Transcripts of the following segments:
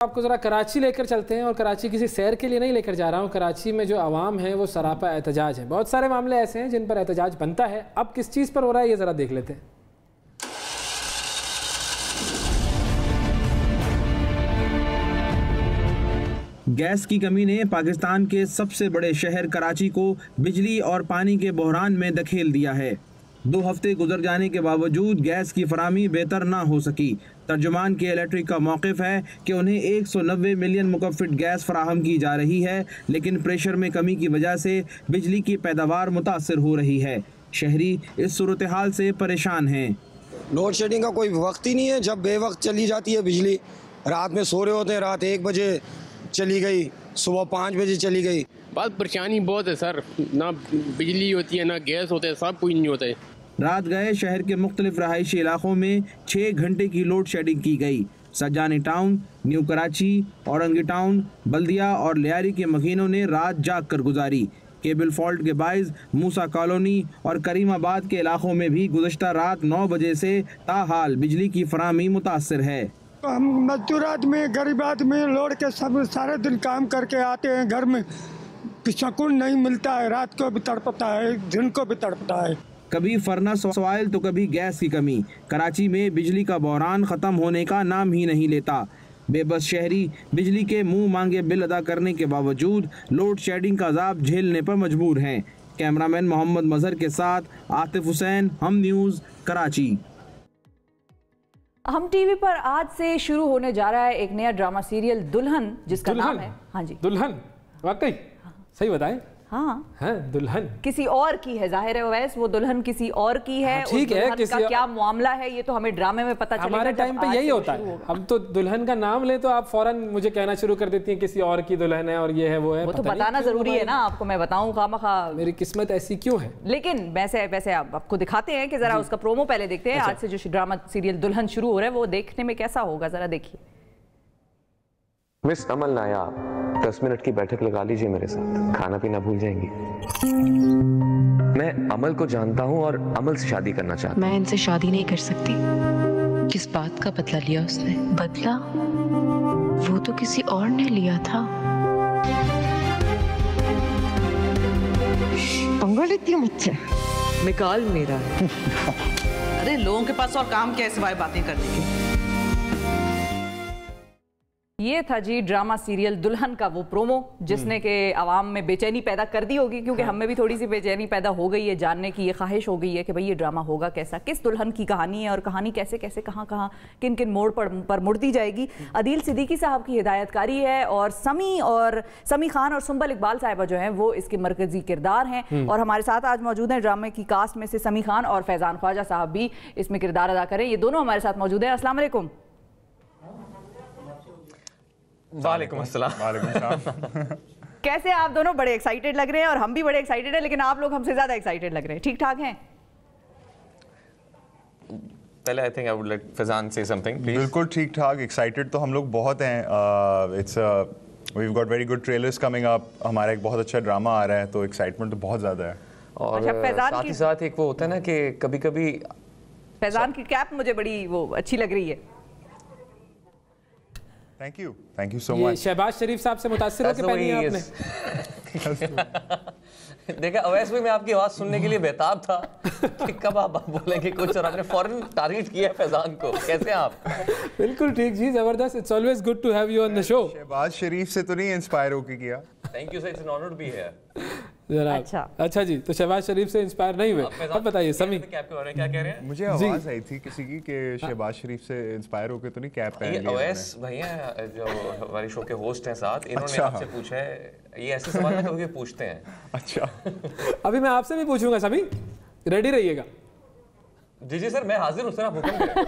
आपको ज़रा कराची लेकर चलते हैं, और कराची किसी सैर के लिए नहीं लेकर जा रहा हूँ। कराची में जो आवाम है वो सरापा एहतजाज है। बहुत सारे मामले ऐसे हैं जिन पर एहतजाज बनता है। अब किस चीज़ पर हो रहा है ये ज़रा देख लेते हैं। गैस की कमी ने पाकिस्तान के सबसे बड़े शहर कराची को बिजली और पानी के बहरान में धकेल दिया है। 2 हफ्ते गुजर जाने के बावजूद गैस की फराहमी बेहतर ना हो सकी। तर्जुमान के इलेक्ट्रिक का मौक़िफ़ है कि उन्हें 190 मिलियन मुकफ़िट गैस फराहम की जा रही है, लेकिन प्रेशर में कमी की वजह से बिजली की पैदावार मुतासर हो रही है। शहरी इस सूरत हाल से परेशान हैं। लोड शेडिंग का कोई वक्त ही नहीं है। जब बेवक्त चली जाती है बिजली, रात में सो रहे होते हैं, रात 1 बजे चली गई, सुबह 5 बजे चली गई। बात परेशानी बहुत है सर, ना बिजली होती है ना गैस होता है, सब कुछ नहीं होता है। रात गए शहर के मुख्तलिफ रहायशी इलाकों में 6 घंटे की लोड शेडिंग की गई। सजानी town, new Karachi, Orangi town, Baldia और लियारी के मकीनों ने रात जाग कर गुजारी। केबल फॉल्ट के बाइस मूसा कॉलोनी और करीमाबाद के इलाकों में भी गुज़श्ता रात 9 बजे से ताहाल बिजली की फराहमी मुतासर है। हम मजदूर आदमी, गरीब आदमी, लोड के सब सारे दिन काम करके आते हैं, घर में सुकून नहीं मिलता है। रात को भी तड़पता है, दिन को भी तड़पता है। कभी फर्नस ऑयल तो कभी गैस की कमी। कराची में बिजली का बहरान ख़त्म होने का नाम ही नहीं लेता। बेबस शहरी बिजली के मुंह मांगे बिल अदा करने के बावजूद लोड शेडिंग का अज़ाब झेलने पर मजबूर हैं। कैमरामैन मोहम्मद मजहर के साथ आतिफ हुसैन, हम न्यूज़, कराची। हम टीवी पर आज से शुरू होने जा रहा है एक नया ड्रामा सीरियल दुल्हन, जिसका नाम है, हाँ जी, दुल्हन। वाकई सही बताएं। हाँ है दुल्हन किसी और की है, जाहिर है ओवैस, वो दुल्हन किसी और की है। ठीक है, किसी का क्या मामला है ये तो हमें ड्रामे में पता चलेगा। हमारे टाइम पे यही होता है। हम तो दुल्हन का नाम ले तो आप फौरन मुझे कहना शुरू कर देती हैं किसी और की दुल्हन है और ये है वो है। वो तो बताना जरूरी है ना आपको, मैं बताऊं खामखा मेरी किस्मत ऐसी क्यों है। लेकिन वैसे आपको दिखाते हैं कि जरा उसका प्रोमो पहले देखते हैं। आज से जो ड्रामा सीरियल दुल्हन शुरू हो रहा है वो देखने में कैसा होगा, जरा देखिए। मिस अमल नायाब, 10 मिनट की बैठक लगा लीजिए मेरे साथ, खाना पीना भूल जाएंगी। मैं अमल को जानता हूँ और अमल से शादी करना चाहता हूँ। मैं इनसे शादी नहीं कर सकती। किस बात का बदला लिया उसने? बदला? वो तो किसी और ने लिया था। पंगा लेती हूँ मुझसे? निकाल मेरा। अरे लोगों के पास और काम क्या है सिवाय बातें करने के। ये था जी ड्रामा सीरियल दुल्हन का वो प्रोमो जिसने के आवाम में बेचैनी पैदा कर दी होगी, क्योंकि हमें भी थोड़ी सी बेचैनी पैदा हो गई है, जानने की ये ख्वाहिश हो गई है कि भाई ये ड्रामा होगा कैसा, किस दुल्हन की कहानी है और कहानी कैसे कैसे कहाँ कहाँ किन किन मोड़ पर मुड़ती जाएगी। अदील सिद्दीकी साहब की हिदायतकारी है और समी खान और सुंबल इकबाल साहिबा जो हैं वो इसके मरकजी किरदार हैं। और हमारे साथ आज मौजूद हैं ड्रामे की कास्ट में से समी खान और फैजान ख्वाजा साहब भी इसमें किरदार अदा करें। ये दोनों हमारे साथ मौजूद हैं। अस्सलाम वालेकुम। वालेकुम अस्सलाम। कैसे आप दोनों? बड़े एक्साइटेड लग रहे हैं और हम भी बड़े एक्साइटेड हैं, लेकिन आप लोग हमसे ज्यादा एक्साइटेड लग रहे हैं। ठीक ठाक हैं? पहले I think I would like Faizan से समथिंग प्लीज। बिल्कुल ठीक ठाक, एक्साइटेड तो हम लोग बहुत हैं। It's we have got very good trailers coming up. हमारा एक बहुत अच्छा ड्रामा आ रहा है तो एक्साइटमेंट तो बहुत ज़्यादा है। और साथ ही साथ एक वो होता है ना कि कभी कभी फैजान की कैप मुझे बड़ी वो अच्छी लग रही है। Thank you so much. Shehbaz Sharif साहब से मुतासिर होकर पहनी है आपने। देखा अवैस भाई, मैं आपकी आवाज सुनने के लिए बेताब था कि कब आप बोलेंगे कुछ, और आपने फौरन तारीफ किया फैजान को। कैसे आप? बिल्कुल ठीक जी, जबरदस्त। It's always good to have you on the show. Shehbaz Sharif से तो नहीं इंस्पायर होके किया। Thank you sir, it's an honour to be here. अच्छा जी, तो शहबाज शरीफ से इंस्पायर नहीं हुए। अब बताइए समी कैप के बारे में क्या कह रहे हैं? मुझे आवाज आई थी किसी की कि शहबाज शरीफ से इंस्पायर होकर तो नहीं कैप पहन लिया। अवैस भैया जो हमारे शो के होस्ट हैं साथ, इन्होंने आपसे पूछा है ये ऐसे सवाल ना कभी पूछते हैं। अच्छा अभी मैं आपसे भी पूछूंगा समी, रेडी रहिएगा। जी सर, मैं हाजिर हूँ सर, आप हुक्म करें।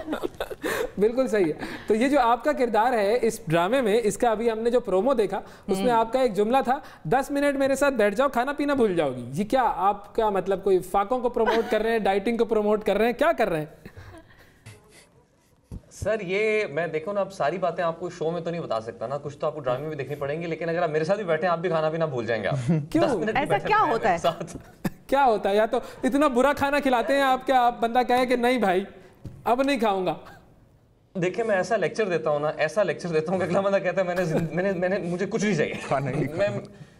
बिल्कुल सही है। तो ये जो आपका किरदार है इस ड्रामे में, इसका अभी हमने जो प्रोमो देखा उसमें आपका एक जुमला था, 10 मिनट मेरे साथ बैठ जाओ खाना पीना भूल जाओगी। ये क्या आपका मतलब कोई फाकों को प्रमोट कर रहे हैं, डाइटिंग को प्रमोट कर रहे हैं, क्या कर रहे हैं? सर ये मैं देखो ना, अब सारी बातें आपको शो में तो नहीं बता सकता ना, कुछ तो आपको ड्रामे में भी देखनी पड़ेंगी, लेकिन अगर आप मेरे साथ भी बैठे आप भी खाना पीना भूल जाएंगे। आप क्यों? ऐसा क्या होता है? क्या होता है? या तो इतना बुरा खाना खिलाते हैं आप क्या आप बंदा कहे कि नहीं भाई अब नहीं खाऊंगा? देखिए मैं ऐसा लेक्चर देता हूँ ना, ऐसा लेक्चर देता हूँ कि अगला बंदा कहता है मैंने मुझे कुछ नहीं चाहिए। मैं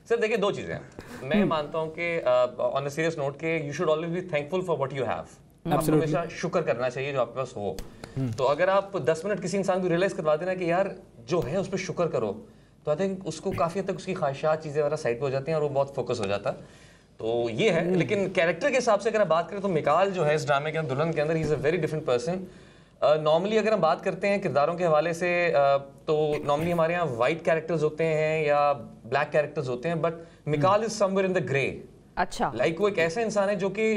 सर देखिए दो चीजें हैं। मैं मानता हूँ कि ऑन अ सीरियस नोट के you should always be thankful for what you have. आपको हमेशा शुक्र करना चाहिए जो आपके पास हो। तो अगर आप 10 मिनट किसी इंसान को रियलाइज करवा देना कि यार जो है उस पर शुक्र करो, तो आई थिंक उसको काफी हद तक उसकी ख्वाहिशात चीजें वगैरह साइड पे हो जाती हैं और वो बहुत फोकस हो जाता है। तो ये है। लेकिन कैरेक्टर के हिसाब से अगर आप बात करें तो मिकाल जो है इस ड्रामे के अंदर, दुल्हन के अंदर, he is a very different person. Normally अगर हम बात करते हैं किरदारों के हवाले से तो नॉर्मली हमारे यहाँ वाइट कैरेक्टर्स होते हैं या ब्लैक कैरेक्टर्स होते हैं, but Mikaal is somewhere in the grey. अच्छा, लाइक वो एक ऐसा इंसान है जो कि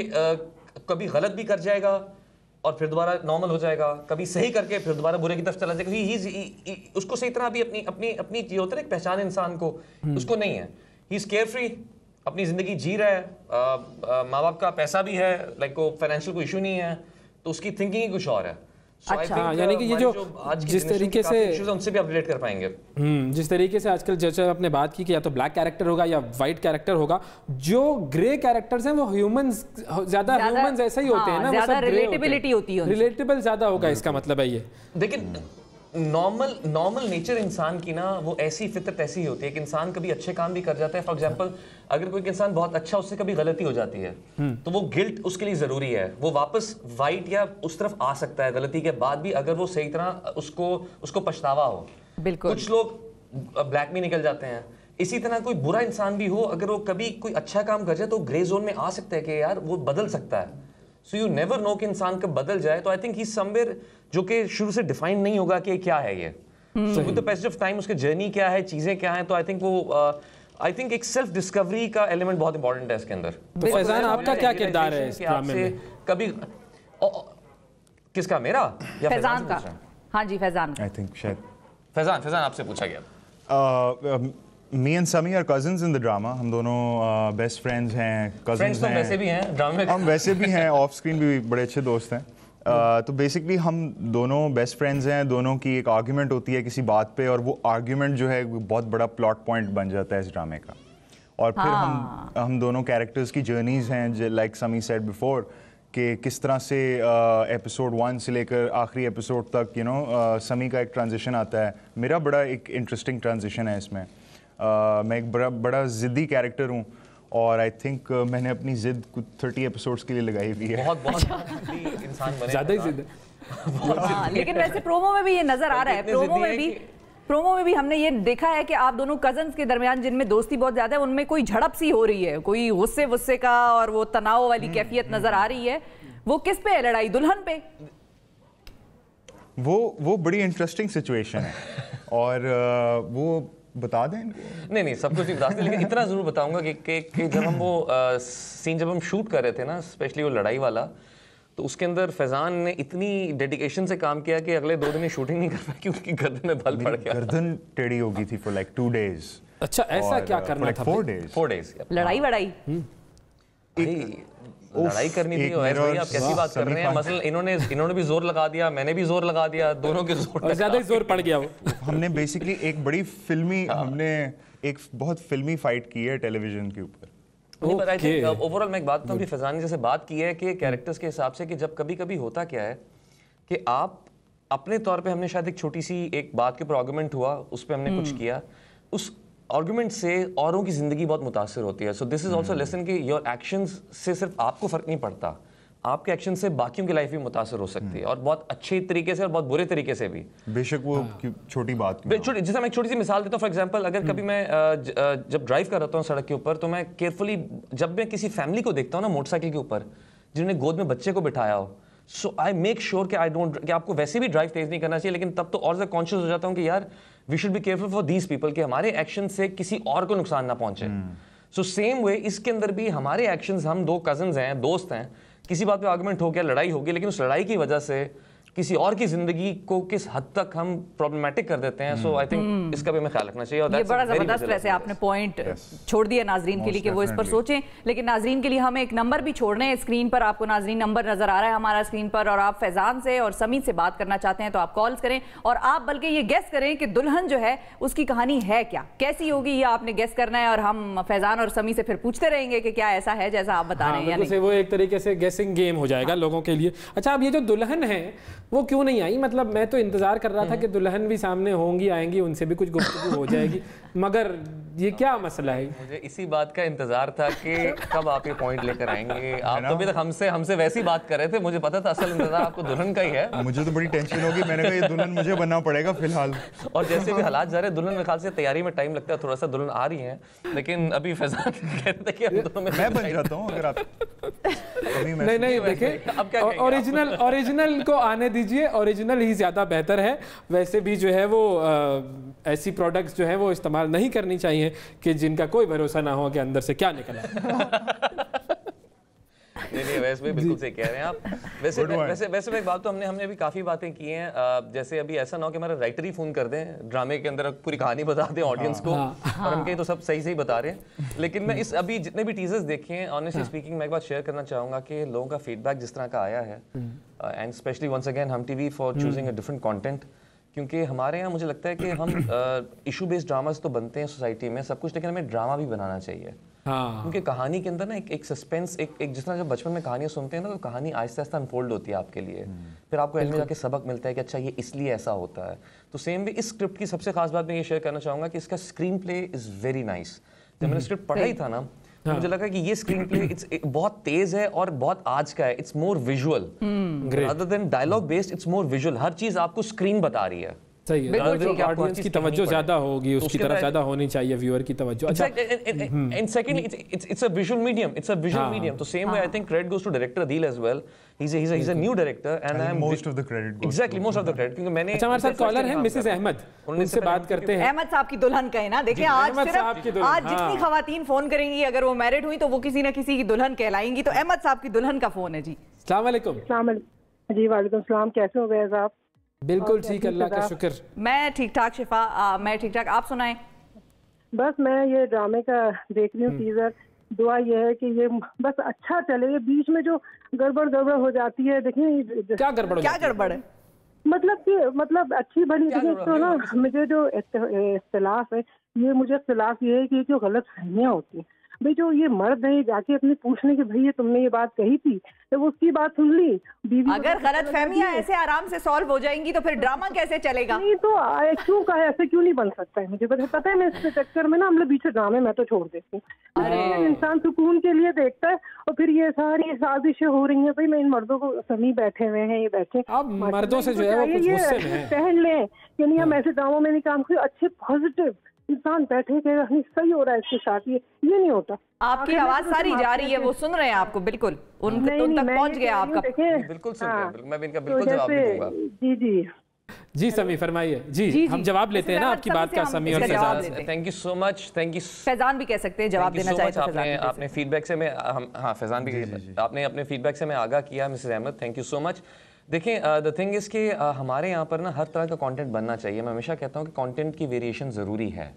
कभी गलत भी कर जाएगा और फिर दोबारा नॉर्मल हो जाएगा, कभी सही करके फिर दोबारा बुरे की तरफ चला जाएगा। उसको सही तरह अभी अपनी अपनी ये होता है एक पहचान इंसान को, उसको नहीं है। ही इज केयर फ्री, अपनी जिंदगी जी रहा है, माँ बाप का पैसा भी है, लाइक को फाइनेंशियल कोई इशू नहीं है, तो उसकी थिंकिंग ही कुछ और है। अच्छा, यानी कि ये जो जिस तरीके से उनसे भी आप रिलेट कर पाएंगे। जिस तरीके से आजकल जैसे आपने बात की कि या तो ब्लैक कैरेक्टर होगा या वाइट कैरेक्टर होगा, जो ग्रे कैरेक्टर्स हैं वो ह्यूमंस ज्यादा ह्यूमंस ऐसे ही होते हैं ना, ज्यादा रिलेटेबिलिटी होती है, रिलेटेबल ज्यादा होगा, इसका मतलब है ये। लेकिन नॉर्मल नेचर इंसान की ना वो ऐसी फितरत ऐसी होती है कि इंसान कभी अच्छे काम भी कर जाता है। फॉर एग्जांपल अगर कोई इंसान बहुत अच्छा, उससे कभी गलती हो जाती है तो वो गिल्ट उसके लिए जरूरी है, वो वापस वाइट या उस तरफ आ सकता है गलती के बाद भी, अगर वो सही तरह उसको पछतावा हो। बिल्कुल। कुछ लोग ब्लैक में निकल जाते हैं। इसी तरह कोई बुरा इंसान भी हो, अगर वो कभी कोई अच्छा काम कर जाए तो ग्रे जोन में आ सकता है कि यार वो बदल सकता है। सो यू नेवर नो कि इंसान कब बदल जाए। तो आई थिंक ही समवेयर जो कि शुरू से डिफाइन नहीं होगा कि क्या है ये। So with the passage of time उसकी जर्नी क्या है, चीजें क्या हैं, तो आई थिंक वो आई थिंक एक सेल्फ डिस्कवरी का एलिमेंट बहुत इंपॉर्टेंट है इसके अंदर। तो फैजान आपका क्या किरदार है इस ड्रामे में? कभी किसका, मेरा या फैजान का? हाँ जी फैजान। आई थिंक शायद फैजान आपसे पूछा गया। Me and Sami are cousins in the drama. हम दोनों बेस्ट फ्रेंड्स हैं, cousins हैं। वैसे भी हैं ड्रामे में। हम वैसे भी हैं, ऑफ स्क्रीन भी बड़े अच्छे दोस्त हैं। तो बेसिकली हम दोनों बेस्ट फ्रेंड्स हैं, दोनों की एक आर्ग्यूमेंट होती है किसी बात पे, और वो आर्ग्यूमेंट जो है बहुत बड़ा प्लॉट पॉइंट बन जाता है इस ड्रामे का। और फिर हम दोनों कैरेक्टर्स की जर्नीज हैं, लाइक समी सेड बिफोर, कि किस तरह से एपिसोड 1 से लेकर आखिरी एपिसोड तक समी का एक ट्रांजिशन आता है। मेरा बड़ा एक इंटरेस्टिंग ट्रांजिशन है इसमें। मैं एक बड़ा ज़िद्दी कैरेक्टर हूँ और आई थिंक मैंने अपनी ज़िद कुछ 30 एपिसोड्स के लिए लगाई हुई है। बहुत इंसान बने, ज़्यादा ही ज़िद्द। लेकिन वैसे प्रोमो में भी ये नजर आ रहा है, प्रोमो में भी हमने ये देखा है कि आप दोनों कजन्स के दरमियान जिनमें दोस्ती बहुत ज्यादा है, उनमें कोई झड़प सी हो रही है, कोई गुस्से का और वो तनाव वाली कैफियत नजर आ रही है। वो किस पे है लड़ाई? दुल्हन पे? वो बड़ी इंटरेस्टिंग सिचुएशन है और वो बता दें इनको? नहीं सब कुछ नहीं बता सकते, लेकिन इतना जरूर बताऊंगा कि जब हम वो सीन जब हम शूट कर रहे थे ना, स्पेशली वो लड़ाई वाला, तो उसके अंदर फैजान ने इतनी डेडिकेशन से काम किया कि अगले 2 दिन शूटिंग नहीं कर पाया क्योंकि गर्दन में बल पड़ गया। गर्दन टेढ़ी हो गई थी फॉर लाइक 2 days। अच्छा, ऐसा क्या करना था? 4 days। लड़ाई लड़ाई करनी थी। आप कैसी बात कर रहे हैं? मसलन इन्होंने भी जोर लगा दिया, मैंने भी जोर लगा दिया, दोनों के जोर ज्यादा ही जोर पड़ गया। वो हमने बेसिकली एक बड़ी फिल्मी एक बहुत फिल्मी फाइट की है टेलीविजन के ऊपर। ओवरऑल मैं एक बात बताऊं, फैजान ने जैसे बात की है कि कैरेक्टर्स के हिसाब से कि जब कभी होता क्या है कि आप अपने तौर पे, हमने शायद एक छोटी सी एक बात के ऊपर आर्गुमेंट हुआ, उस पर हमने कुछ किया, उस आर्गुमेंट से औरों की जिंदगी बहुत मुतासिर होती है। So this is also lesson कि योर एक्शंस से सिर्फ आपको फर्क नहीं पड़ता, आपके एक्शन से बाकियों की लाइफ भी मुतासर हो सकती है, और बहुत अच्छे तरीके से और बहुत बुरे तरीके से भी। बेशक वो छोटी बात, जैसे मैं एक छोटी सी मिसाल देता हूँ। फॉर एग्जांपल अगर कभी मैं जब ड्राइव कर रहा हूँ सड़क के ऊपर, तो मैं केयरफुली जब मैं किसी फैमिली को देखता हूँ ना मोटरसाइकिल के ऊपर जिन्होंने गोद में बच्चे को बिठाया हो, सो आई मेक श्योर कि आपको वैसे भी ड्राइव तेज नहीं करना चाहिए, लेकिन तब तो और ज्यादा कॉन्शियस हो जाता हूँ कि यार we should be careful for these people, कि हमारे एक्शन से किसी और को नुकसान ना पहुंचे। सो सेम वे इसके अंदर भी हमारे एक्शंस, हम 2 कजन्स हैं, दोस्त हैं, किसी बात पे आर्गुमेंट हो गया, लड़ाई हो गई, लेकिन उस लड़ाई की वजह से किसी और की जिंदगी को किस हद तक हम प्रॉब्लमेटिक कर देते हैं। सो आई थिंक इसका भी हमें ख्याल रखना चाहिए। और ये बड़ा जबरदस्त वैसे आपने पॉइंट छोड़ दिया नाजरीन के लिए कि वो इस पर सोचें, लेकिन नाजरीन के लिए हमें एक नंबर भी छोड़ने हैं स्क्रीन पर। आपको नाजरीन नंबर नजर आ रहा है हमारा स्क्रीन पर, और आप फैजान से और समी से बात करना चाहते हैं तो आप कॉल्स करें, और आप बल्कि ये गेस करें कि दुल्हन जो है उसकी कहानी है क्या, कैसी होगी, ये आपने गेस करना है, और हम फैजान और समी से फिर पूछते रहेंगे कि क्या ऐसा है जैसा आप बता रहे हैं। वो एक तरीके से गेसिंग गेम हो जाएगा लोगों के लिए। अच्छा, अब ये जो दुल्हन है वो क्यों नहीं आई? मतलब मैं तो इंतजार कर रहा था कि दुल्हन भी सामने होंगी, आएंगी, उनसे भी कुछ गुफ्तगू हो जाएगी, मगर ये क्या मसला है? मुझे इसी बात का इंतजार था कि कब आप ये पॉइंट लेकर आएंगे। आप तो अभी तक हमसे वैसी बात कर रहे थे, मुझे पता था असल इंतजार आपको दुल्हन का ही है। मुझे तो बड़ी टेंशन होगी, मैंने कहा ये दुल्हन मुझे बनना पड़ेगा फिलहाल। और जैसे भी हालात जा रहे हैं, दुल्हन में ख्याल से तैयारी में टाइम लगता है थोड़ा सा, दुल्हन आ रही है, लेकिन अभी फैजान कहते थे कि हम दोनों में मैं बन जाता हूँ अगर आप नहीं देखिए, ओरिजिनल को आने दीजिए, ओरिजिनल ही ज़्यादा बेहतर है। वैसे भी जो है वो ऐसी प्रोडक्ट्स जो है वो इस्तेमाल नहीं करनी चाहिए कि जिनका कोई भरोसा ना हो कि अंदर से क्या निकला। नहीं वैसे भी बिल्कुल सही कह रहे हैं आप। वैसे एक बात तो हमने अभी काफ़ी बातें की हैं। जैसे अभी ऐसा ना हो कि हमारा राइटर ही फ़ोन कर दें, ड्रामे के अंदर पूरी कहानी बता दें ऑडियंस को, और हम कहीं तो सब सही बता रहे हैं। लेकिन मैं इस अभी जितने भी टीजर्स देखे हैं, ऑनेस्टली स्पीकिंग मैं एक बात शेयर करना चाहूँगा कि लोगों का फीडबैक जिस तरह का आया है, एंड स्पेशली वंस अगेन हम TV for choosing a different content, क्योंकि हमारे यहाँ मुझे लगता है कि हम इशू बेस्ड ड्रामास तो बनते हैं सोसाइटी में सब कुछ, लेकिन हमें ड्रामा भी बनाना चाहिए। क्योंकि कहानी के अंदर ना एक सस्पेंस, एक जिस तरह जब बचपन में कहानियाँ सुनते हैं ना, तो कहानी आहिस्ता आहिस्ता अनफोल्ड होती है आपके लिए, फिर आपको एंड में जाके सबक मिलता है कि अच्छा ये इसलिए ऐसा होता है। तो सेम भी इस स्क्रिप्ट की सबसे खास बात मैं ये शेयर करना चाहूँगा कि इसका screen play is very nice. जब मैंने स्क्रिप्ट पढ़ा ही था ना, तो मुझे लगा कि ये स्क्रीन प्ले बहुत तेज है और बहुत आज का है। It's more visual rather than dialogue based, it's more visual. हर चीज़ आपको स्क्रीन बता रही है। सही है, ऑडियंस की तवज्जो ज्यादा होगी, उसकी तरफ ज्यादा होनी चाहिए, व्यूअर की तवज्जो। अच्छा, and secondly it's a visual medium, तो same way I think credit goes to director Adeel as well. He's a new director and I am most of the credit goes exactly most of the credit, क्योंकि मैंने अच्छा हमारे साथ collar है Mrs Ahmad, उनसे बात करते हैं। अहमद साहब की दुल्हन का है ना, देखिए आज जितनी खवातीन फोन करेंगी, अगर वो मैरिड हुई तो वो किसी ना किसी की दुल्हन कहलाएंगी। तो अहमद साहब की दुल्हन का फोन है जी। अस्सलाम वालेकुम। जी वालेकुम सलाम, कैसे हो गए साहब? बिल्कुल ठीक, अल्लाह का शुक्र। मैं ठीक ठाक शिफा, मैं ठीक ठाक, आप सुनाएं। बस मैं ये ड्रामे का देख रही हूँ टीजर। दुआ ये है कि ये बस अच्छा चले, ये बीच में जो गड़बड़ हो जाती है, देखिए क्या गड़बड़ है? मतलब अच्छी भली तो ना, मुझे जो इख्तिलाफ है, ये मुझे इख्तिलाफ ये है कि जो गलत फहमियाँ होती हैं भाई, जो ये मर्द है जाके अपने पूछने की भाई ये तुमने ये बात कही थी, तो वो उसकी बात सुन ली। बीवी अगर गलत फहमियां ऐसे आराम से सॉल्व हो जाएंगी तो फिर ड्रामा कैसे चलेगा? नहीं तो क्यों कहा ऐसे क्यों नहीं बन सकता है? मुझे पता है मैं इस चक्कर में ना हम लोग बीच ड्रामे मैं तो छोड़ देती हूँ। इंसान सुकून के लिए देखता है और फिर ये सारी साजिशें हो रही हैं। भाई मैं इन मर्दों को सभी बैठे हुए हैं, ये बैठे अब मर्दों से जो है वो कुछ गुस्से में है, पहन लें कि नहीं हम ऐसे ड्रामों में नहीं काम करें, अच्छे पॉजिटिव इंसान बैठे कहेगा नहीं सही हो रहा है इसके साथ, ये नहीं होता। आपकी आवाज सारी जा रही है, वो सुन रहे हैं आपको, बिल्कुल उन तक पहुंच गया आपका। बिल्कुल सुन रहे हैं, मैं इनका बिल्कुल जवाब दूंगा। जी समी फरमाइए। जी हम जवाब लेते हैं ना आपकी बात का, समी और Faizan. Thank you so much, thank you. Faizan भी कह सकते हैं, जवाब देना चाहे तो आपने फीडबैक से मैं फैजान भी आपने अपने फीडबैक से मैं आगाह किया Mrs Ahmad, thank you so much. देखिए द थिंग इज़ कि हमारे यहाँ पर ना हर तरह का कंटेंट बनना चाहिए। मैं हमेशा कहता हूँ कि कंटेंट की वेरिएशन ज़रूरी है।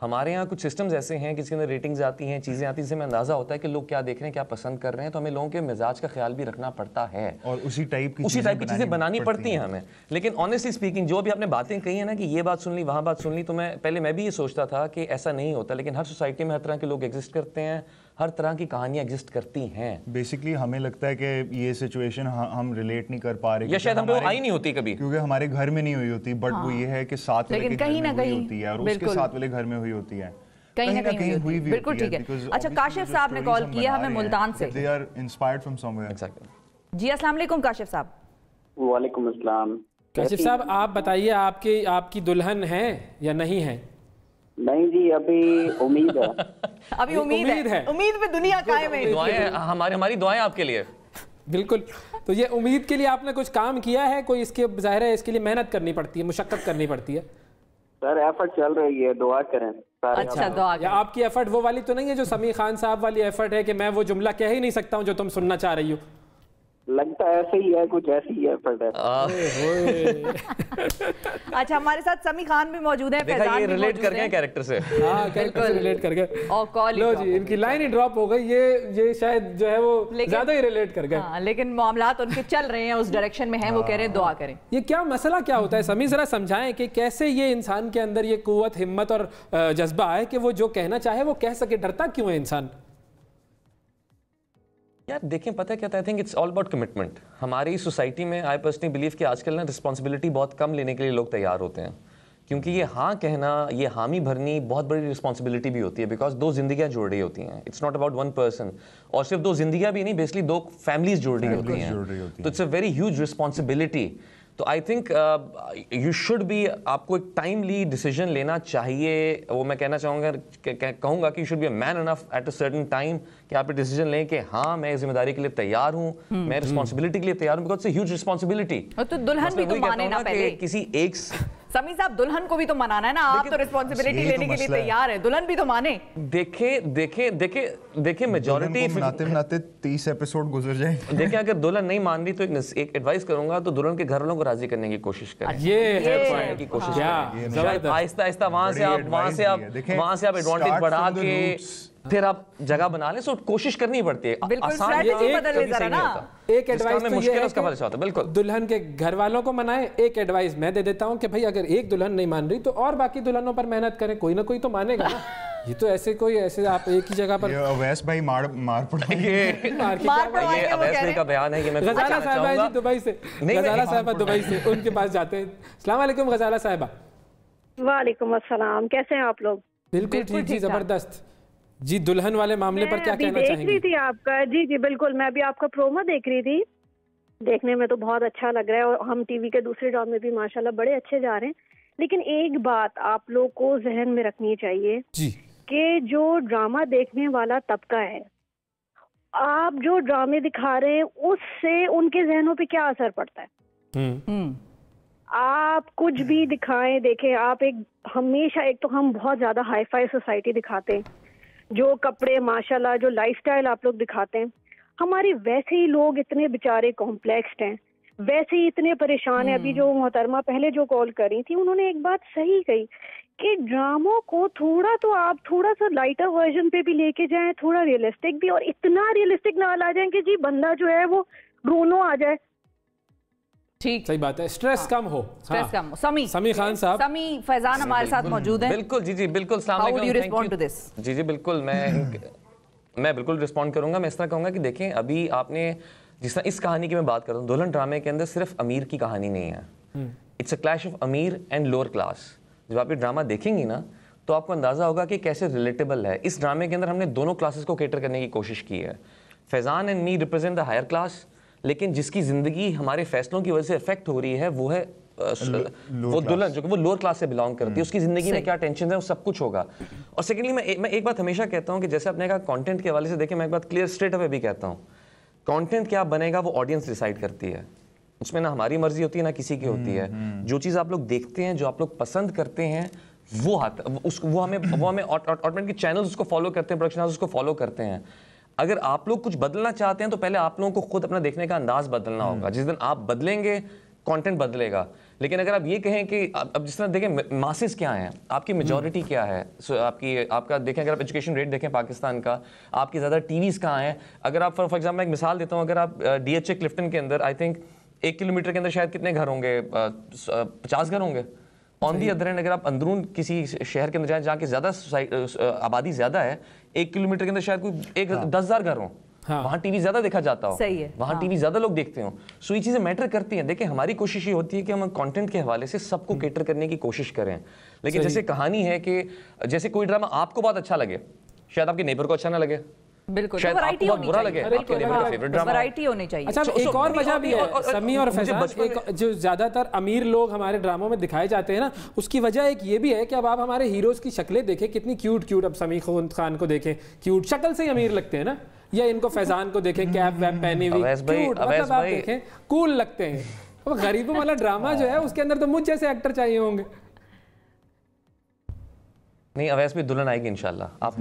हमारे यहाँ कुछ सिस्टम्स ऐसे हैं जिसके अंदर रेटिंग्स आती हैं, चीज़ें आती हैं, जिससे हमें अंदाज़ा होता है कि लोग क्या देख रहे हैं, क्या पसंद कर रहे हैं, तो हमें लोगों के मिजाज का ख्याल भी रखना पड़ता है और उसी टाइप की चीज़ें बनानी पड़ती हैं हमें। लेकिन ऑनेस्टली स्पीकिंग जो भी आपने बातें कही है ना कि ये बात सुन ली, वहाँ बात सुन ली, तो मैं भी ये सोचता था कि ऐसा नहीं होता, लेकिन हर सोसाइटी में हर तरह के लोग एग्जिस्ट करते हैं, हर तरह की कहानियां एग्जिस्ट करती हैं। बेसिकली हमें लगता है कि ये सिचुएशन हम रिलेट नहीं कर पा रहे, या शायद हम पे आई नहीं होती कभी, क्योंकि हमारे घर में नहीं हुई होती, बट वो ये है कि साथ वाले के घर में हुई होती है और उसके साथ वाले घर में हुई होती है, कहीं ना कहीं हुई। बिल्कुल ठीक है। अच्छा काशिफ साहब ने कॉल किया हमें मुल्तान से। They are inspired from somewhere. Exactly. जी अस्सलाम वालेकुम काशिफ साहब। वालेकुम अस्सलाम। काशिफ साहब आप बताइए आपकी दुल्हन है या नहीं है? नहीं जी अभी उम्मीद है। अभी उम्मीद है। उम्मीद पे दुनिया कायम है। दुआएं हमारी दुआएं आपके लिए। बिल्कुल। तो ये उम्मीद के लिए आपने कुछ काम किया है कोई? इसके ज़ाहिर है इसके लिए मेहनत करनी पड़ती है, मुशक्कत करनी पड़ती है। सर एफर्ट चल रही है, दुआ करें। अच्छा दुआ करें। आपकी एफर्ट वो वाली तो नहीं है जो समी खान साहब वाली एफर्ट है कि मैं वो जुमला कह ही नहीं सकता हूँ जो तुम सुनना चाह रही हो? लगता है ऐसे ही है, कुछ ऐसी ही एफर्ट है। अच्छा हमारे साथ समी खान भी मौजूद है, फैजान भी रिलेट कर गए कैरेक्टर से। हाँ कैरेक्टर से रिलेट कर गए। और कॉल लो जी इनकी लाइन ही ड्रॉप हो गई, ये शायद जो है वो ज्यादा ही रिलेट कर गए। हाँ, लेकिन मामलात उनके चल रहे हैं, उस डायरेक्शन में हैं, वो कह रहे हैं दुआ करें। ये क्या मसला क्या होता है समी, जरा समझाएं कि कैसे ये इंसान के अंदर ये कुव्वत, हिम्मत और जज्बा है कि वो जो कहना चाहे वो कह सके, डरता क्यों है इंसान? यार देखें, पता है क्या था, आई think it's all about commitment. हमारी सोसाइटी में आई पर्सनली बिलीव कि आजकल ना रिस्पॉन्सिबिलिटी बहुत कम लेने के लिए लोग तैयार होते हैं, क्योंकि ये हाँ कहना, ये हामी भरनी बहुत बड़ी रिस्पॉन्सिबिलिटी भी होती है, बिकॉज दो जिंदगियां जुड़ रही होती हैं। It's not about one person, और सिर्फ दो जिंदगियां भी नहीं, बेसिकली दो फैमिलीज जुड़ रही होती हैं, तो it's a very huge responsibility. तो I think you should be, आपको एक टाइमली डिसीजन लेना चाहिए। वो मैं कहना चाहूँगा कहूँगा कि you should be a man enough at a certain time कि आप डिसीजन लें कि हाँ मैं जिम्मेदारी के लिए तैयार हूँ, मैं रिस्पॉन्सिबिलिटी के लिए तैयार हूँ, because it's a huge responsibility. तो दुल्हन भी तो माने ना पहले, किसी एक समी साहब दुल्हन को भी तो मनाना है ना, आप तो रिस्पॉन्सिबिलिटी लेने के लिए तैयार है, दुल्हन भी तो माने। देखे मेजॉरिटी बनाते 30 एपिसोड गुजर जाए। देखिए अगर दुल्हन नहीं मान रही तो एक एडवाइस करूंगा, तो दुल्हन के घर वालों को राजी करने की कोशिश करें। ये है की कोशिश करें, आहिस्ता आहिस्ता वहां से आप एडवांटेज बढ़ा के फिर आप जगह बना लें। सो कोशिश करनी पड़ती है, आसान एक एडवाइस तो ये है कि बिल्कुल दुल्हन के घर वालों को मनाए। एक एडवाइस मैं दे देता हूँ कि भाई अगर एक दुल्हन नहीं मान रही तो और बाकी दुल्हनों पर मेहनत करें, कोई ना कोई तो मानेगा ना। ये तो ऐसे आप एक ही जगह पर अवैस भाई मार पड़ेंगे। ये अवैस भाई का बयान है कि मैं गजाला साहिबा जी दुबई से, गजाला साहिबा दुबई से, उनके पास जाते हैं। अस्सलाम वालेकुम गजाला साहिबा। वालेकुम अस्सलाम, कैसे हैं आप लोग? बिल्कुल ठीक जी, जबरदस्त जी। दुल्हन वाले मामले पर क्या कहना चाहेंगे? देख रही थी आपका, जी बिल्कुल, मैं भी आपका प्रोमो देख रही थी। देखने में तो बहुत अच्छा लग रहा है और हम टीवी के दूसरे ड्रामे भी माशाल्लाह बड़े अच्छे जा रहे हैं। लेकिन एक बात आप लोग को जहन में रखनी चाहिए कि जो ड्रामा देखने वाला तबका है, आप जो ड्रामे दिखा रहे हैं उससे उनके जहनों पे क्या असर पड़ता है। आप कुछ भी दिखाएं, देखें आप हमेशा एक तो हम बहुत ज्यादा हाई फाई सोसाइटी दिखाते हैं, जो कपड़े माशाल्लाह, जो लाइफस्टाइल आप लोग दिखाते हैं, हमारे वैसे ही लोग इतने बेचारे कॉम्प्लेक्स्ड हैं, वैसे ही इतने परेशान हैं। अभी जो मोहतरमा पहले जो कॉल कर रही थी, उन्होंने एक बात सही कही कि ड्रामों को आप थोड़ा सा लाइटर वर्जन पे भी लेके जाएं, थोड़ा रियलिस्टिक भी, और इतना रियलिस्टिक ना ला जाए कि जी बंदा जो है वो रोनो आ जाए। ठीक, सही बात है, स्ट्रेस कम हो, स्ट्रेस कम हो। समी खान साहब, समी फैजान हमारे साथ मौजूद हैं। बिल्कुल जी बिल्कुल। How would you respond to this? जी बिल्कुल, मैं बिल्कुल रिस्पॉन्ड करूंगा। मैं इस तरह कहूंगा कि देखें, अभी आपने जिस तरह इस कहानी की मैं बात कर रहा हूँ, दुल्हन ड्रामे के अंदर सिर्फ अमीर की कहानी नहीं है, इट्स अ क्लैश ऑफ अमीर एंड लोअर क्लास। जब आप ये ड्रामा देखेंगी ना तो आपको अंदाजा होगा कि कैसे रिलेटेबल है। इस ड्रामे के अंदर हमने दोनों क्लासेस को कैटर करने की कोशिश की है। Faizan and me represent the higher class, लेकिन जिसकी जिंदगी हमारे फैसलों की वजह से इफेक्ट हो रही है वो है वो दुल्हन, जो कि वो लोअर क्लास से बिलोंग करती है। उसकी जिंदगी में क्या टेंशन है वो सब कुछ होगा। और सेकेंडली मैं एक बात हमेशा कहता हूँ कि जैसे आपने कहा कंटेंट के हवाले से, देखिए मैं एक बात क्लियर स्ट्रेट अवे भी कहता हूँ, कंटेंट क्या बनेगा वो ऑडियंस डिसाइड करती है। उसमें ना हमारी मर्जी होती है ना किसी की होती है। जो चीज़ आप लोग देखते हैं, जो आप लोग पसंद करते हैं, वो हमें ऑटोमेटिक चैनल्स उसको फॉलो करते हैं, प्रोडक्शन हाउस उसको फॉलो करते हैं। अगर आप लोग कुछ बदलना चाहते हैं तो पहले आप लोगों को खुद अपना देखने का अंदाज बदलना होगा। जिस दिन आप बदलेंगे कंटेंट बदलेगा। लेकिन अगर आप ये कहें कि अब जिस तरह देखें मासेस क्या हैं, आपकी मेजॉरिटी क्या है, आपका देखें, अगर आप एजुकेशन रेट देखें पाकिस्तान का, आपकी ज़्यादा टीवीज़ कहाँ हैं। अगर आप फॉर एग्जाम्पल एक मिसाल देता हूँ, अगर आप DHA क्लिफ्टन के अंदर आई थिंक 1 किलोमीटर के अंदर शायद कितने घर होंगे, 50 घर होंगे। ऑन दी अदर एंड अगर आप अंदरून किसी शहर के अंदर जाएं जहाँ की ज़्यादा आबादी ज़्यादा है, 1 किलोमीटर के अंदर शायद कोई 10,000 घर हों, वहाँ टीवी ज्यादा देखा जाता हो, वहाँ टीवी ज्यादा लोग देखते हो। सो ये चीजें मैटर करती हैं। देखिए हमारी कोशिश ये होती है कि हम कंटेंट के हवाले से सबको कैटर करने की कोशिश करें। लेकिन जैसे कहानी है कि जैसे कोई ड्रामा आपको बहुत अच्छा लगे, शायद आपके नेबर को अच्छा ना लगे, बिल्कुल, शायद आपको बहुत बुरा लगे, आपके नेबर का फेवरेट ड्रामा। वैरायटी होनी चाहिए। अच्छा, एक और वजह भी है समी और फैजान, जो ज्यादातर अमीर लोग हमारे ड्रामों में दिखाए जाते हैं ना, उसकी वजह एक ये भी है कि अब आप हमारे हीरोज की शक्लें देखें कितनी क्यूट। अब समी खान को देखें, क्यूट शक्ल से ही अमीर लगते हैं ना, या इनको फैजान को देखें कैप वैप पहनी हुई, क्यूट, मतलब आप देखें कूल लगते हैं। वो गरीबों वाला ड्रामा जो है उसके अंदर तो मुझ जैसे एक्टर चाहिए होंगे। नहीं, अवैस भी दुल्हन आएगी इंशाल्लाह। आप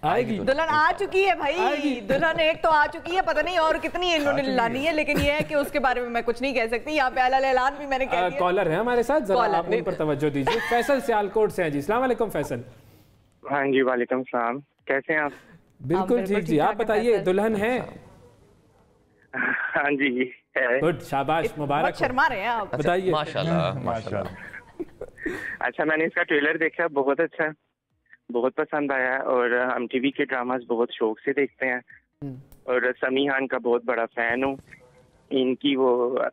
आएगी दुल्हन आ चुकी है भाई, दुल्हन एक तो आ चुकी है, पता नहीं और कितनी इन्होंने लानी है, लेकिन ये है कि उसके बारे में मैं कुछ नहीं कह सकती। यहाँ पे ऐलान भी मैंने कह दिया। कॉलर है हमारे साथ, जरा आप उन पर तवज्जो दीजिए। फैसल सियालकोट से हैं जी। अस्सलाम वालेकुम फैसल। हाँ जी, वालेकुम सलाम, कैसे हैं आप? बिल्कुल ठीक जी, आप बताइए दुल्हन है? हाँ जी है। गुड, शाबाश, मुबारक। शर्मा रहे हैं आप, बताइए। माशाल्लाह माशाल्लाह। अच्छा, मैंने इसका ट्रेलर देखा, बहुत अच्छा है, बहुत पसंद आया, और हम टीवी के ड्रामास बहुत शौक से देखते हैं, और समी खान का बहुत बड़ा फैन हूँ। इनकी वो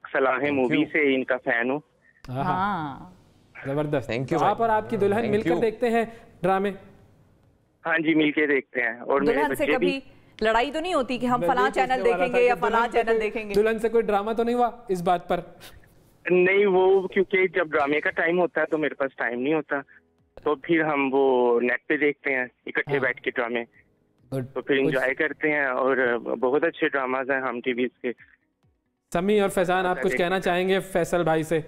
सलाह मूवी से इनका फैन हूँ। जबरदस्त। Thank you. आप और आपकी दुल्हन मिलकर देखते हैं ड्रामे? हाँ जी, मिलके देखते हैं। और मेरे बच्चे भी। लड़ाई तो नहीं होती कि हम फलां चैनल देखेंगे या फलां चैनल देखेंगे? दुल्हन से कोई ड्रामा तो नहीं हुआ इस बात पर? नहीं, वो क्योंकि जब ड्रामे का टाइम होता है तो मेरे पास टाइम नहीं होता, तो फिर हम वो नेट पे देखते हैं इकट्ठे बैठ के ड्रामे, तो फिर एंजॉय करते हैं। और बहुत अच्छे ड्रामाज हैं हम टीवी के। समी और फैजान, आप कुछ कहना चाहेंगे फैसल भाई से?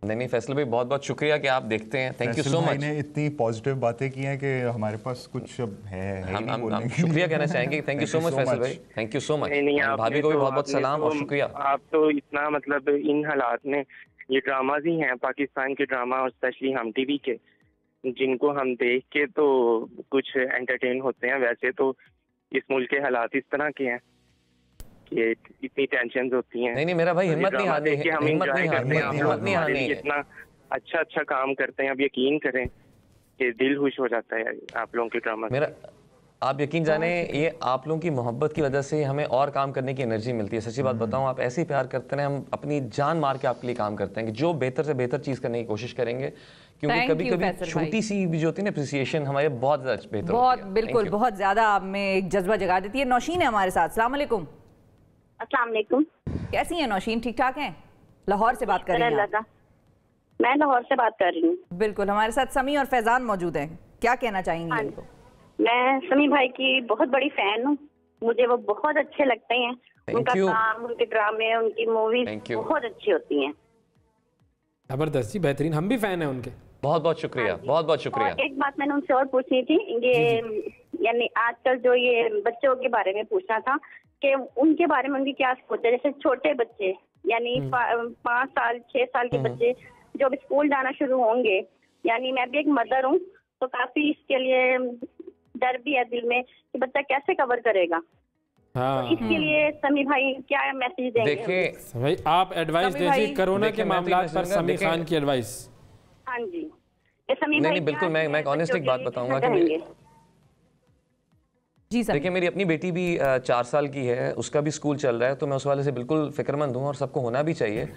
नहीं फैसल भाई, बहुत बहुत शुक्रिया कि आप देखते हैं। Thank you so much. ने इतनी पॉजिटिव बातें की हैं कि हमारे पास कुछ अब है हम शुक्रिया कहना चाहेंगे। Thank you so much Faisal भाई, थैंक यू सो मच। भाभी को भी बहुत बहुत सलाम और शुक्रिया। आप तो इतना मतलब इन हालात में, ये ड्रामाज ही हैं पाकिस्तान के ड्रामा और स्पेशली हम टीवी के, जिनको हम देख के तो कुछ एंटरटेन होते हैं। वैसे तो इस मुल्क के हालात इस तरह के हैं कि इतनी टेंशन होती हैं। नहीं मेरा भाई, हिम्मत नहीं हारनी, हिम्मत नहीं हारनी। इतना अच्छा काम करते हैं, अब यकीन करें कि दिल खुश हो जाता है आप लोगों के ड्रामा। मेरा आप यकीन जाने, ये आप लोगों की मोहब्बत की वजह से हमें और काम करने की एनर्जी मिलती है। सच्ची बात बताऊं, आप ऐसे ही प्यार करते हैं, हम अपनी जान मार के आपके लिए काम करते हैं कि जो बेहतर से बेहतर चीज़ करने की कोशिश करेंगे, क्योंकि कभी कभी छोटी सी भी जो होती है ना अप्रिसिएशन, हमारे बहुत ज़्यादा बेहतर बहुत बिल्कुल बहुत ज़्यादा आप में एक जज्बा जगा देती है। नौशीन है हमारे साथ। अस्सलाम वालेकुम। अस्सलाम वालेकुम। कैसी हैं नौशीन? ठीक ठाक हैं? लाहौर से बात कर रही हैं? मैं लाहौर से बात कर रही हूँ। बिल्कुल। हमारे साथ समी और फैजान मौजूद हैं, क्या कहना चाहेंगी उनको? मैं समी भाई की बहुत बड़ी फैन हूँ, मुझे वो बहुत अच्छे लगते हैं। उनका काम, उनके ड्रामे, उनकी मूवीज बहुत अच्छी होती हैं। जबरदस्त जी, बेहतरीन। हम भी फैन हैं उनके। बहुत बहुत शुक्रिया, बहुत बहुत शुक्रिया। एक बात मैंने उनसे और पूछनी थी, ये यानी आजकल जो ये बच्चों के बारे में पूछना था कि उनके बारे में उनकी क्या सोच है। जैसे छोटे बच्चे यानी 5 साल 6 साल के बच्चे जो अब स्कूल जाना शुरू होंगे, यानी मैं भी एक मदर हूँ, तो काफी इसके लिए डर भी है दिल में कि बच्चा कैसे कवर करेगा। तो इसके लिए समी भाई क्या मैसेज देंगे? देखिए भाई, आप एडवाइस दीजिए कोरोना के मामला पर समी खान की एडवाइस। हाँ जी, समी नहीं बिल्कुल, मैं ऑनेस्ट एक बात बताऊंगा कि जी सर। देखिए, मेरी अपनी बेटी भी 4 साल की है, उसका भी स्कूल चल रहा है, तो मैं उस वाले से बिल्कुल फिक्रमंद हूँ और सबको होना भी चाहिए।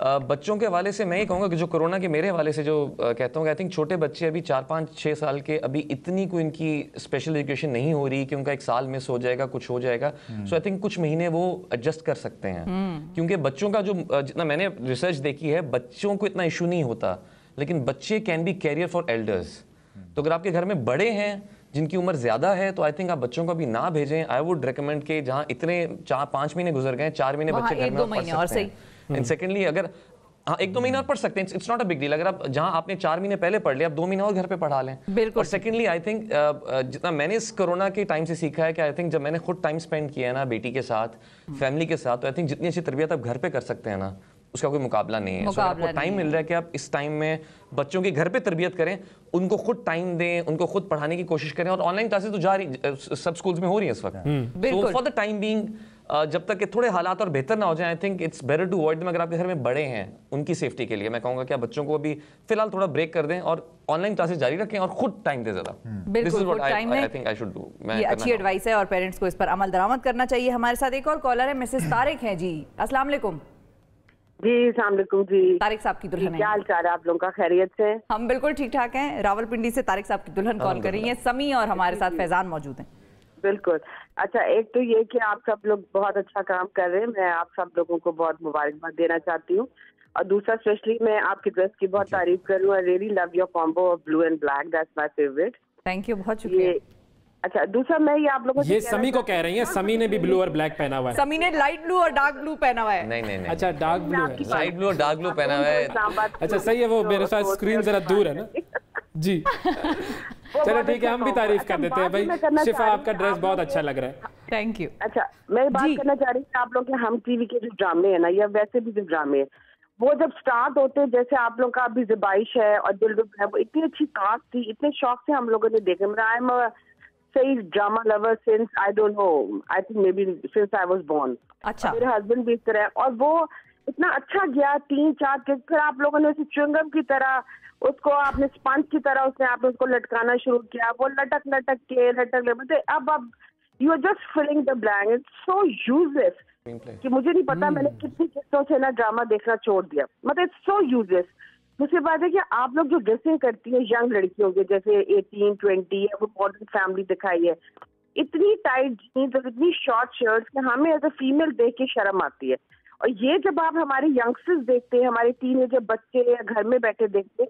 बच्चों के हवाले से मैं ये कहूँगा कि जो कोरोना के मेरे हवाले से जो कहता हूँ, आई थिंक छोटे बच्चे अभी 4, 5, 6 साल के, अभी इतनी कोई इनकी स्पेशल एजुकेशन नहीं हो रही कि उनका 1 साल मिस हो जाएगा, कुछ हो जाएगा। सो आई थिंक कुछ महीने वो एडजस्ट कर सकते हैं, क्योंकि बच्चों का जो जितना मैंने रिसर्च देखी है, बच्चों को इतना इशू नहीं होता, लेकिन बच्चे can be carrier for elders. तो अगर आपके घर में बड़े हैं जिनकी उम्र ज्यादा है, तो आई थिंक आप बच्चों को अभी ना भेजें। आई वुड रिकमेंड कि जहाँ इतने 4-5 महीने गुजर गए, 4 महीने बच्चे घर में पढ़ सकते हैं। एंड सेकेंडली, अगर 1-2 महीने और पढ़ सकते हैं, it's not a big deal. अगर आप जहां आपने 4 महीने पहले पढ़ लिया, आप 2 महीने और घर पे पढ़ा लें। और सेकेंडली, आई थिंक जितना मैंने इस कोरोना के टाइम से सीखा है कि आई थिंक जब मैंने खुद टाइम स्पेंड किया है ना बेटी के साथ, फैमिली के साथ, तो आई थिंक जितनी अच्छी तरबियत आप घर पे कर सकते हैं ना, उसका कोई मुकाबला नहीं है। आपको टाइम मिल रहा है कि आप इस टाइम में बच्चों की घर पे तरबियत करें, उनको खुद टाइम दें, उनको खुद पढ़ाने की कोशिश करें। और ऑनलाइन क्लासेस तो जा रही, सब स्कूल्स में हो रही है इस वक्त। So for the time being, जब तक कि थोड़े हालात और बेहतर ना हो जाए, I think it's better to avoid them. अगर आपके घर में बड़े हैं, उनकी सेफ्टी के लिए मैं कहूंगा कि आप बच्चों को अभी फिलहाल थोड़ा ब्रेक कर दें और ऑनलाइन क्लासेस जारी रखें और खुद टाइम दें ज़रा। बिल्कुल, I think I should do. ये अच्छी एडवाइस है और पेरेंट्स को इस पर अमल दरामद करना चाहिए। हमारे साथ एक और कॉलर है, मिसेस तारिक हैं जी। अस्सलाम वालेकुम। जी अस्सलाम वालेकुम जी। तारिक साहब की दुल्हन है। क्या हाल चाल है आप लोगों का? खैरियत से? हम बिल्कुल ठीक ठाक हैं। रावलपिंडी से तारिक साहब की दुल्हन कॉल कर रही हैं। समी और हमारे साथ फैजान मौजूद हैं। बिल्कुल। अच्छा, एक तो ये कि आप सब लोग बहुत अच्छा काम कर रहे हैं, मैं आप सब लोगों को बहुत मुबारकबाद देना चाहती हूँ। और दूसरा, स्पेशली मैं आपकी ड्रेस की बहुत तारीफ कर रही हूँ। I really love your combo of blue and black, that's my favourite. Thank you, बहुत शुक्रिया। अच्छा, दूसरा मैं ये आप लोगों से, ये समी को कह रही हैं, समी ने भी ब्लू और ब्लैक पहना हुआ है। समी ने लाइट ब्लू और डार्क ब्लू पहना हुआ है। नहीं। अच्छा, डार्क ब्लू है, लाइट ब्लू और डार्क ब्लू पहना हुआ है। अच्छा सही है, वो मेरे साथ स्क्रीन जरा दूर है ना जी। चलो ठीक है, हम भी तारीफ कर देते हैं भाई। शिफा, आपका ड्रेस बहुत अच्छा लग रहा है। Thank you. अच्छा, मैं बात करना चाह रही हूँ आप लोग के हम टीवी के जो ड्रामे है ना, या वैसे भी जो ड्रामे है, वो जब स्टार्ट होते हैं, जैसे आप लोग का अभी ज़बाइश है और दिल रुब है, वो इतनी अच्छी कास्ट थी, इतने शौक से हम लोगों ने देखे। मेरा आई एम अ सही drama lover since I don't know, I think maybe since I was born. अच्छा। मेरे हस्बैंड भी इस तरह, और वो इतना अच्छा गया 3-4 के, फिर आप लोगों ने उसे च्युइंगम की तरह उसको, आपने स्पंज की तरह उसने आपने उसको लटकाना शुरू किया, वो लटक के मतलब अब you are just filling the blank, it's so useless कि मुझे नहीं पता मैंने कितनी किस्तों से ना ड्रामा देखना छोड़ दिया, मतलब इट्स सो यूजलेस। दूसरी बात है कि आप लोग जो ड्रेसिंग करती है यंग लड़कियों के, जैसे 18-20 या वो मॉडर्न फैमिली दिखाई है, इतनी टाइट जीन्स और इतनी शॉर्ट शर्ट्स कि हमें एज अ फीमेल देख के शर्म आती है। और ये जब आप हमारे यंगस्टर्स देखते हैं, हमारे टीनेजर बच्चे या घर में बैठे देखते हैं,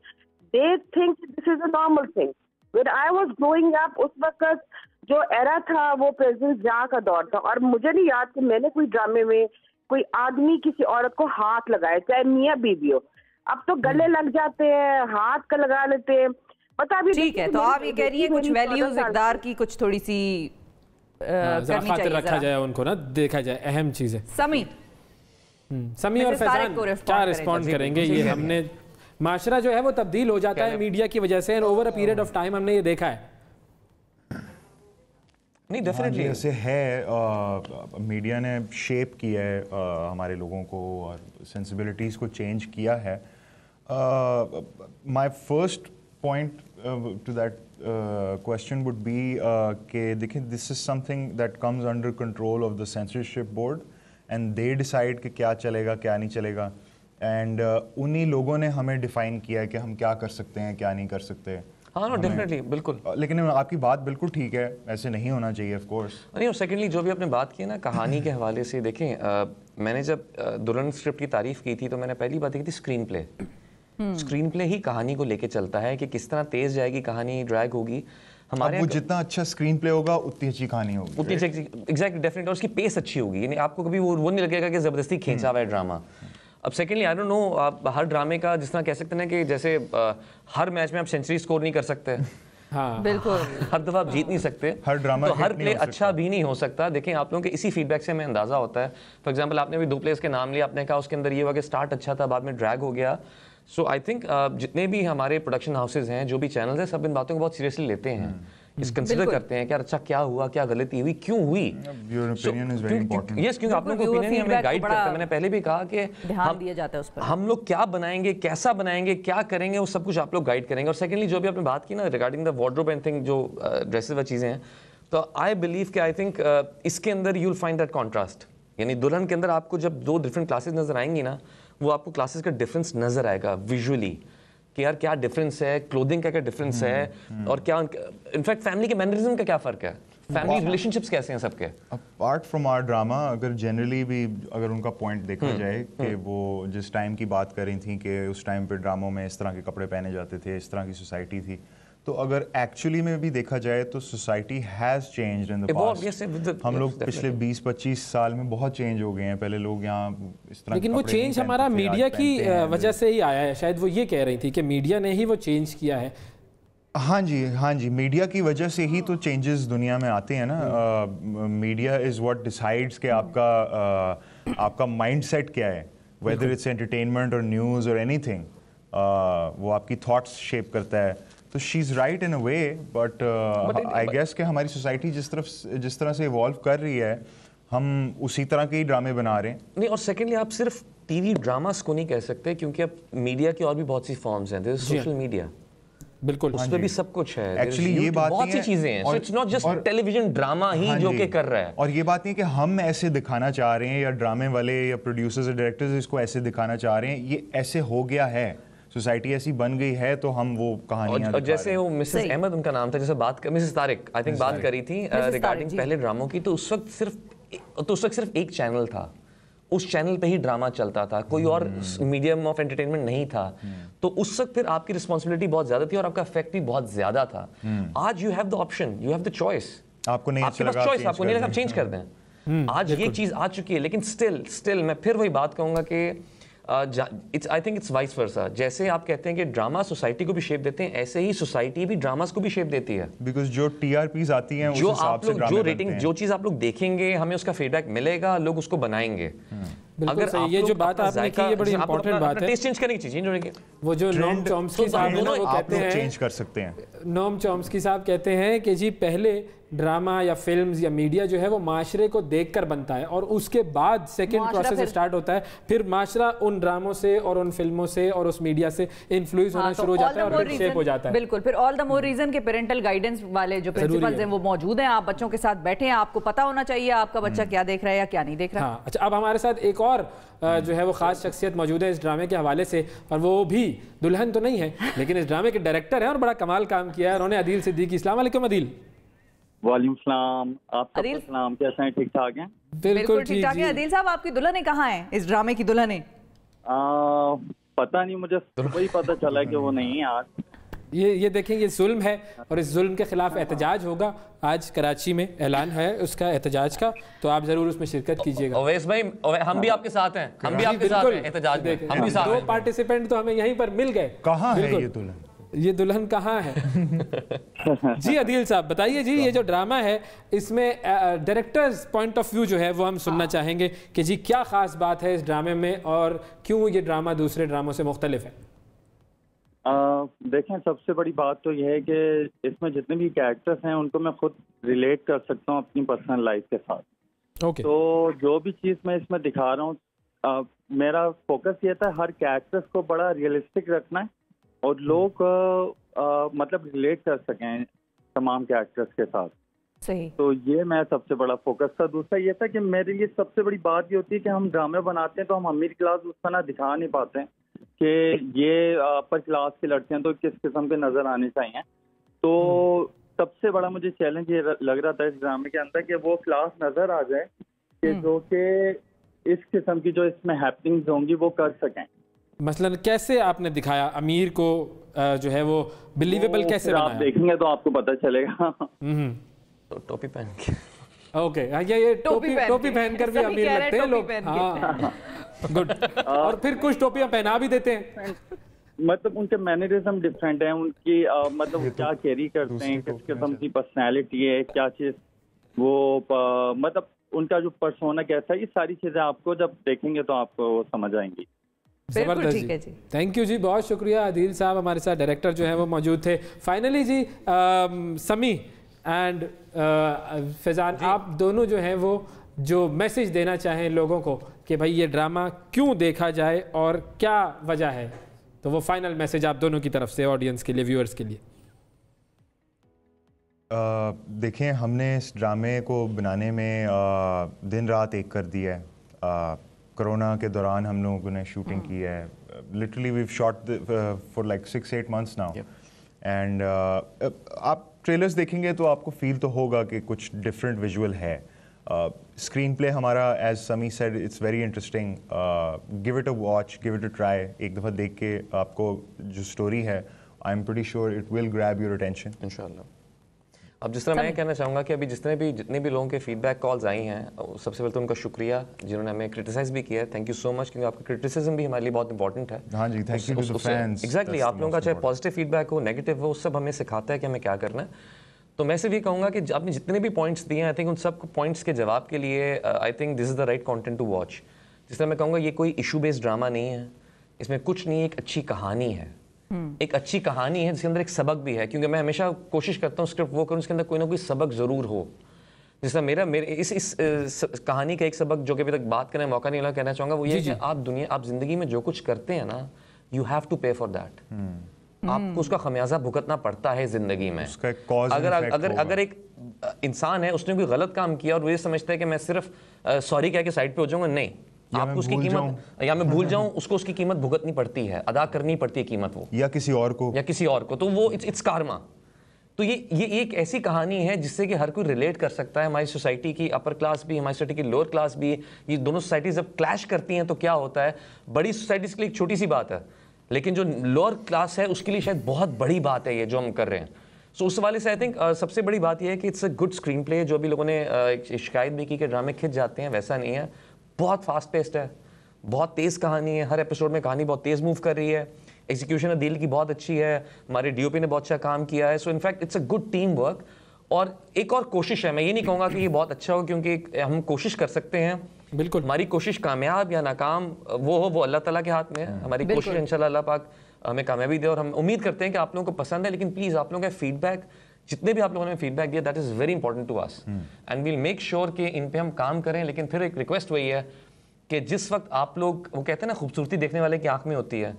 they think this is a normal thing. When I was growing up, उस वक्त जो एरा था वो प्रेसिडेंट जिया का दौर था, और मुझे नहीं याद कि मैंने कोई ड्रामे में कोई आदमी किसी औरत को हाथ लगाए, चाहे मियाँ बीवी हो। अब तो गले लग जाते हैं, हाथ का लगा लेते हैं। पता भी ठीक है, तो आप ये कह रही है कुछ वैल्यूज इकदार की कुछ थोड़ी सी करनी चाहिए, रखा जाए उनको ना, देखा जाए, अहम चीज है। समी और फैजान क्या रिस्पॉन्ड करेंगे? ये हमने माशरा जो है वो तब्दील हो जाता है मीडिया की वजह से, over a period of time हमने ये देखा है। नहीं, डेफिनेटली ऐसे है। मीडिया ने शेप किया है हमारे लोगों को और सेंसिबिलिटीज़ को चेंज किया है। My first point two that question would be कि देखिए, this is something that comes under control of the censorship board and they decide कि क्या चलेगा क्या नहीं चलेगा, एंड उन्हीं लोगों ने हमें डिफाइन किया है कि हम क्या कर सकते हैं क्या नहीं कर सकते। हाँ नो डेफिनेटली, बिल्कुल। लेकिन आपकी बात बिल्कुल ठीक है, ऐसे नहीं होना चाहिए ऑफ कोर्स। नहीं, और सेकेंडली जो भी आपने बात की है ना कहानी के हवाले से, देखें मैंने जब दुल्हन स्क्रिप्ट की तारीफ की थी तो मैंने पहली बात की थी स्क्रीन प्ले। स्क्रीन प्ले ही कहानी को लेके चलता है कि किस तरह तेज जाएगी कहानी, ड्रैग होगी। हमारे वो जितना अच्छा स्क्रीन प्ले होगा उतनी अच्छी कहानी होगी, उतनी एग्जैक्टली डेफिनेट, और उसकी पेस अच्छी होगी, यानी आपको कभी वो नहीं लगेगा कि ज़बरदस्ती खींचा हुआ है ड्रामा। अब सेकेंडली आई डोंट नो, आप हर ड्रामे का जिस तरह कह सकते हैं कि जैसे हर मैच में आप सेंचुरी स्कोर नहीं कर सकते, हाँ बिल्कुल, हर दफा आप जीत नहीं सकते, हर ड्रामा तो हर प्ले अच्छा भी नहीं हो सकता। देखें आप लोगों के इसी फीडबैक से हमें अंदाजा होता है। फॉर एग्जांपल आपने भी 2 प्लेयर्स के नाम लिए, आपने कहा उसके अंदर ये हुआ कि स्टार्ट अच्छा था, बाद में ड्रैग हो गया। सो आई थिंक जितने भी हमारे प्रोडक्शन हाउसेज हैं, जो भी चैनल्स हैं, सब इन बातों को बहुत सीरियसली लेते हैं, इस कंसीडर करते हैं कि अच्छा क्या हुआ, क्या गलती हुई, क्यों हुई। यस, क्योंकि आप लोगों का ओपिनियन हमें गाइड करता है। मैंने पहले भी कहा कि ध्यान दिया जाता है उस पर, हम लोग क्या बनाएंगे, कैसा बनाएंगे, क्या करेंगे, वो सब कुछ आप लोग गाइड करेंगे। और सेकेंडली जो भी आपने बात की ना regarding the wardrobe and thing, जो ड्रेसेस व चीज़ें हैं, तो आई बिलीव कि आई थिंक इसके अंदर you will find that contrast, यानी दुल्हन के अंदर आपको जब 2 डिफरेंट क्लासेस नजर आएंगी ना, वो आपको क्लासेस का डिफरेंस नजर आएगा विजुअली कि यार क्या डिफरेंस है, क्लोथिंग का क्या डिफरेंस है, और क्या इनफैक्ट फैमिली के मैनरिज्म का क्या फ़र्क है, फैमिली रिलेशनशिप्स कैसे हैं सबके। अपार्ट फ्रॉम आवर ड्रामा, अगर जनरली भी अगर उनका पॉइंट देखा जाए कि वो जिस टाइम की बात कर रही थी कि उस टाइम पे ड्रामों में इस तरह के कपड़े पहने जाते थे, इस तरह की सोसाइटी थी, तो अगर एक्चुअली में भी देखा जाए तो society has changed in the past. हम लोग पिछले 20-25 साल में बहुत चेंज हो गए हैं। पहले लोग यहाँ इस तरह, लेकिन वो चेंज हमारा मीडिया की वजह से ही आया है, शायद वो ये कह रही थी कि मीडिया ने ही वो चेंज किया है। हाँ जी, मीडिया की वजह से ही तो चेंजेस दुनिया में आते हैं ना। मीडिया इज़ व्हाट डिसाइड्स कि आपका माइंडसेट क्या है, वेदर इट्स एंटरटेनमेंट और न्यूज़ और एनीथिंग, वो आपकी थॉट्स शेप करता है। तो she is right in a way, but I guess कि हमारी सोसाइटी जिस तरह से इवॉल्व कर रही है, हम उसी तरह के ही ड्रामे बना रहे हैं। नहीं, और सेकेंडली आप सिर्फ टीवी ड्रामास को नहीं कह सकते, क्योंकि अब मीडिया की और भी बहुत सी फॉर्म्स हैं। देयर इज सोशल मीडिया, बिल्कुल उसमें भी सब कुछ है। एक्चुअली ये बात बहुत सी चीजें हैं, so it's not just television drama ही जो कि कर रहा है। और ये बात नहीं कि हम ऐसे दिखाना चाह रहे हैं या ड्रामे वाले या प्रोड्यूसर्स और डायरेक्टर्स इसको ऐसे दिखाना चाह रहे हैं, ये ऐसे हो गया है, सोसाइटी ऐसी बन गई है, तो हम वो कहानियां और जैसे वो मिसेस अहमद उनका नाम था, जैसे मिसेस तारिक आई थिंक बात करी थी रिगार्डिंग पहले ड्रामों की, तो उस वक्त सिर्फ एक चैनल था, उस चैनल पे ही ड्रामा चलता था, कोई और मीडियम ऑफ एंटरटेनमेंट नहीं था। तो उस वक्त फिर आपकी रिस्पॉन्सिबिलिटी बहुत ज्यादा थी और आपका इफेक्ट भी बहुत ज्यादा था। आज you have the option, you have the choice, आपको नहीं आपके पास चॉइस, आपको नहीं लगा चेंज कर दें। आज ये चीज आ चुकी है, लेकिन स्टिल मैं फिर वही बात कहूंगा कि आई थिंक इट्स वाइस वर्सा। जैसे आप कहते हैं कि ड्रामा सोसाइटी को भी शेप देते हैं, ऐसे ही सोसाइटी भी ड्रामास को भी शेप देती है। बिकॉज जो टीआरपीज आती हैं, जो आप लोग जो रेटिंग, जो चीज आप लोग देखेंगे, हमें उसका फीडबैक मिलेगा, लोग उसको बनाएंगे। बिल्कुल सही। ये जो बात आपने की ये बड़ी इंपॉर्टेंट बात है। टेस्ट चेंज करने की चीज चेंज होने की। वो जो नोम चॉम्स्की साहब वो कहते हैं, चेंज कर सकते हैं। नोम चॉम्स्की साहब कहते हैं कि जी पहले ड्रामा या फिल्म्स या मीडिया जो है वो माशरे को देखकर बनता है और उसके बाद सेकंड प्रोसेस स्टार्ट होता है, फिर माशरा उन ड्रामों से और उन फिल्मों से और उस मीडिया से इन्फ्लुएंस होना शुरू हो जाता है और फिर शेप हो जाता है। बिल्कुल, फिर ऑल द मोर रीजन के पेरेंटल गाइडेंस वाले जो प्रिंसिपल्स हैं वो मौजूद हैं। आप बच्चों के साथ बैठे हैं, आपको पता होना चाहिए आपका बच्चा क्या देख रहा है या क्या नहीं देख रहा। हाँ, अच्छा, अब हमारे साथ एक और जो है वो खास शख्सियत मौजूद है इस ड्रामे के हवाले से, और वो भी दुल्हन तो नहीं है लेकिन इस ड्रामे के डायरेक्टर हैं और बड़ा कमाल काम किया है उन्होंने, अदील सिद्दीकी। अस्सलाम वालेकुम अदील। वालेकुम सलाम, आप सबको सलाम, कैसे हैं? ठीक ठाक हैं? बिल्कुल ठीक ठाक है। अदील साहब, आपकी दुल्हन कहाँ है इस ड्रामे की दुल्हन? पता नहीं, मुझे वही पता चला कि वो नहीं है आज। ये देखें, ये जुल्म है और इस जुल्म के खिलाफ एहतजाज होगा। आज कराची में ऐलान है उसका एहतजाज का, तो आप जरूर उसमें शिरकत कीजिएगा। ओवैस भाई, हम भी आपके साथ हैं, हम भी आपके साथ हैं एहतजाज में, हम भी साथ हैं। 2 पार्टिसिपेंट तो हमें यहीं पर मिल गए। कहाँ है ये दुल्हन? ये दुल्हन कहाँ है? जी अदील साहब बताइए जी, ये जो ड्रामा है इसमें डायरेक्टर्स पॉइंट ऑफ व्यू जो है वो हम सुनना चाहेंगे कि जी क्या खास बात है इस ड्रामे में और क्यों ये ड्रामा दूसरे ड्रामों से मुख्तलिफ है। देखें, सबसे बड़ी बात तो यह है कि इसमें जितने भी कैरेक्टर्स हैं उनको मैं खुद रिलेट कर सकता हूँ अपनी पर्सनल लाइफ के साथ। ओके। तो जो भी चीज़ मैं इसमें दिखा रहा हूँ, मेरा फोकस ये था हर कैरेक्टर्स को बड़ा रियलिस्टिक रखना है और लोग मतलब रिलेट कर सकें तमाम कैरेक्टर्स के साथ। सही। तो ये मैं सबसे बड़ा फोकस था। दूसरा ये था कि मेरे लिए सबसे बड़ी बात ये होती है कि हम ड्रामे बनाते हैं तो हम अमीर क्लास उस तरह दिखा नहीं पाते हैं कि ये अपर क्लास की लड़कियां तो किस किस्म के नजर आने चाहिए। तो सबसे बड़ा मुझे चैलेंज ये लग रहा था इस ड्रामे के अंदर कि वो क्लास नजर आ जाए कि जो कि इस किस्म की जो इसमें हैपनिंग्स होंगी वो कर सकें। मसलन कैसे आपने दिखाया अमीर को जो है वो बिलीवेबल कैसे बनाया? आप देखेंगे तो आपको पता चलेगा। तो टोपी पहन के। ओके, ये टोपी पहनकर भी अमीर लगते हैं लोग। हाँ, गुड। और फिर कुछ टोपियां पहना भी देते हैं। मतलब उनके मैनरिज्म डिफरेंट है, उनकी मतलब क्या कैरी करते हैं, किस किस्म की पर्सनैलिटी है, क्या चीज वो मतलब उनका जो पर्सोना कैसा है, ये सारी चीजें आपको जब देखेंगे तो आपको समझ आएंगी। जबरदस्त जी, थैंक यू जी, बहुत शुक्रिया। अदील साहब हमारे साथ डायरेक्टर जो है वो मौजूद थे। फाइनली जी समी एंड फैजान, आप दोनों जो हैं वो जो मैसेज देना चाहें लोगों को कि भाई ये ड्रामा क्यों देखा जाए और क्या वजह है, तो वो फाइनल मैसेज आप दोनों की तरफ से ऑडियंस के लिए, व्यूअर्स के लिए। देखें, हमने इस ड्रामे को बनाने में दिन रात एक कर दिया है। कोरोना के दौरान हम लोगों ने शूटिंग की है। Literally we shot for like 6-8 months now. And आप ट्रेलर्स देखेंगे तो आपको फील तो होगा कि कुछ डिफरेंट विजुअल है। स्क्रीन प्ले हमारा, as Sami said, it's very interesting. Give it a watch, give it a try. एक दफ़ा देख के आपको जो स्टोरी है, I am pretty sure it will grab your attention इंशाल्लाह। अब जिस तरह मैं कहना चाहूँगा कि अभी जितने भी लोगों के फीडबैक कॉल्स आई हैं, सबसे पहले तो उनका शुक्रिया जिन्होंने हमें क्रिटिसाइज भी किया है। थैंक यू सो मच, क्योंकि आपका क्रिटिसिज्म भी हमारे लिए बहुत इंपॉर्टेंट है। हाँ जी, thank you to the fans. Exactly, आप लोगों का चाहे पॉजिटिव फीडबैक हो, नेगेटिव हो, सब हमें सिखाता है कि हमें क्या करना है। तो मैं सिर्फ ये कहूँगा कि आपने जितने भी पॉइंट्स दिए हैं, आई थिंक उन सब पॉइंट्स के जवाब के लिए I think this is the right content to watch. जिस तरह मैं कहूँगा, ये कोई इशू बेस्ड ड्रामा नहीं है, इसमें कुछ नहीं, एक अच्छी कहानी है। एक अच्छी कहानी है जिसके अंदर एक सबक भी है, क्योंकि मैं हमेशा कोशिश करता हूँ स्क्रिप्ट वो करूँ उसके अंदर कोई ना कोई सबक ज़रूर हो। जिस तरह मेरे इस कहानी का एक सबक जो कि अभी तक बात करने का मौका नहीं मिला, कहना चाहूँगा वो ये कि आप ज़िंदगी में जो कुछ करते हैं ना, यू हैव टू पे फॉर दैट। आपको उसका खमियाजा भुगतना पड़ता है ज़िंदगी में। अगर एक इंसान है, उसने कोई गलत काम किया और वो ये समझता है कि मैं सिर्फ सॉरी कह के साइड पे हो जाऊँगा, नहीं, आपको उसकी कीमत, या मैं भूल जाऊं, उसको उसकी कीमत भुगतनी पड़ती है, अदा करनी पड़ती है कीमत, वो या किसी और को, तो वो इट्स कारमा। तो ये एक ऐसी कहानी है जिससे कि हर कोई रिलेट कर सकता है। हमारी सोसाइटी की अपर क्लास भी, हमारी सोसाइटी की लोअर क्लास भी, ये दोनों सोसाइटी जब क्लैश करती हैं तो क्या होता है। बड़ी सोसाइटीज के लिए एक छोटी सी बात है, लेकिन जो लोअर क्लास है उसके लिए शायद बहुत बड़ी बात है ये जो हम कर रहे हैं। सो उस वाले से आई थिंक सबसे बड़ी बात यह है कि it's a good screen play. जो भी लोगों ने शिकायत भी की कि ड्रामे खिंच जाते हैं, वैसा नहीं है। बहुत फास्ट पेस्ड है, बहुत तेज़ कहानी है, हर एपिसोड में कहानी बहुत तेज़ मूव कर रही है। एग्जीक्यूशन अदील की बहुत अच्छी है, हमारे डीओपी ने बहुत अच्छा काम किया है। So in fact it's a good team work. और एक और कोशिश है, मैं ये नहीं कहूँगा कि ये बहुत अच्छा हो, क्योंकि हम कोशिश कर सकते हैं बिल्कुल हमारी कोशिश कामयाब या नाकाम वो अल्लाह ताला के हाथ में है। हमारी कोशिश इंशाल्लाह अल्लाह पाक हमें कामयाबी दे और हम उम्मीद करते हैं कि आप लोगों को पसंद है। लेकिन प्लीज़ आप लोगों का फीडबैक, जितने भी आप लोगों ने फीडबैक दिया, that is very important to us and we'll make sure कि इन पे हम काम करें। लेकिन फिर एक रिक्वेस्ट वही है कि जिस वक्त आप लोग, वो कहते हैं ना खूबसूरती देखने वाले की आंख में होती है,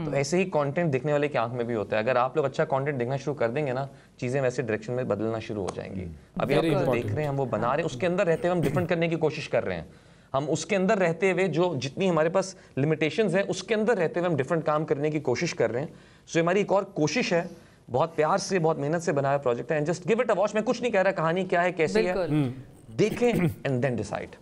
तो ऐसे ही कंटेंट देखने वाले की आंख में भी होता है। अगर आप लोग अच्छा कंटेंट देखना शुरू कर देंगे ना, चीज़ें वैसे डायरेक्शन में बदलना शुरू हो जाएंगी। अभी आप जो देख रहे हैं हम वो बना रहे हैं, उसके अंदर रहते हुए हम डिफरेंट करने की कोशिश कर रहे हैं। हम उसके अंदर रहते हुए जो जितनी हमारे पास लिमिटेशंस हैं उसके अंदर रहते हुए हम डिफरेंट काम करने की कोशिश कर रहे हैं। सो हमारी एक और कोशिश है, बहुत प्यार से बहुत मेहनत से बनाया प्रोजेक्ट है and just give it a watch. मैं कुछ नहीं कह रहा कहानी क्या है कैसी है, देखें एंड देन डिसाइड।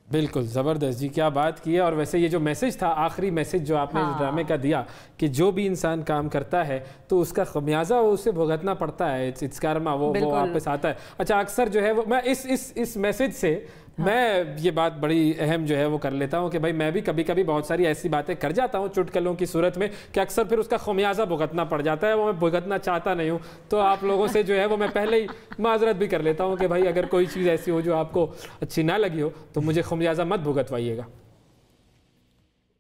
बिल्कुल ज़बरदस्त जी, क्या बात की है। और वैसे ये जो मैसेज था, आखिरी मैसेज जो आपने इस ड्रामे का दिया कि जो भी इंसान काम करता है तो उसका खमियाजा उसे भुगतना पड़ता है, इट्स कर्मा, वो वापस आता है। अच्छा, अक्सर जो है वो मैं इस मैसेज से मैं ये बात बड़ी अहम जो है वो कर लेता हूँ कि भाई मैं भी कभी कभी बहुत सारी ऐसी बातें कर जाता हूँ चुटकुलों की सूरत में कि अक्सर फिर उसका खमियाजा भुगतना पड़ जाता है, वो मैं भुगतना चाहता नहीं हूँ। तो आप लोगों से जो है वो मैं पहले ही माजरत भी कर लेता हूँ कि भाई अगर कोई चीज़ ऐसी हो जो आपको अच्छी ना लगी हो तो मुझे खमियाजा मत भुगतवाइएगा।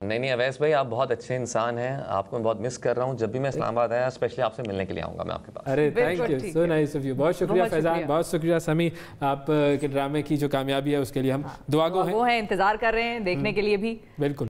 नहीं अवैस भाई, आप बहुत अच्छे इंसान हैं, आपको मैं बहुत मिस कर रहा हूँ। जब भी मैं इस्लामाबाद आया स्पेशली आपसे मिलने के लिए आऊँगा मैं आपके पास। अरे thank you, so nice of you. बहुत शुक्रिया फैजान, बहुत शुक्रिया समी। आप के ड्रामे की जो कामयाबी है उसके लिए हम दुआगो हैं, इंतजार कर रहे हैं देखने के लिए भी। बिल्कुल।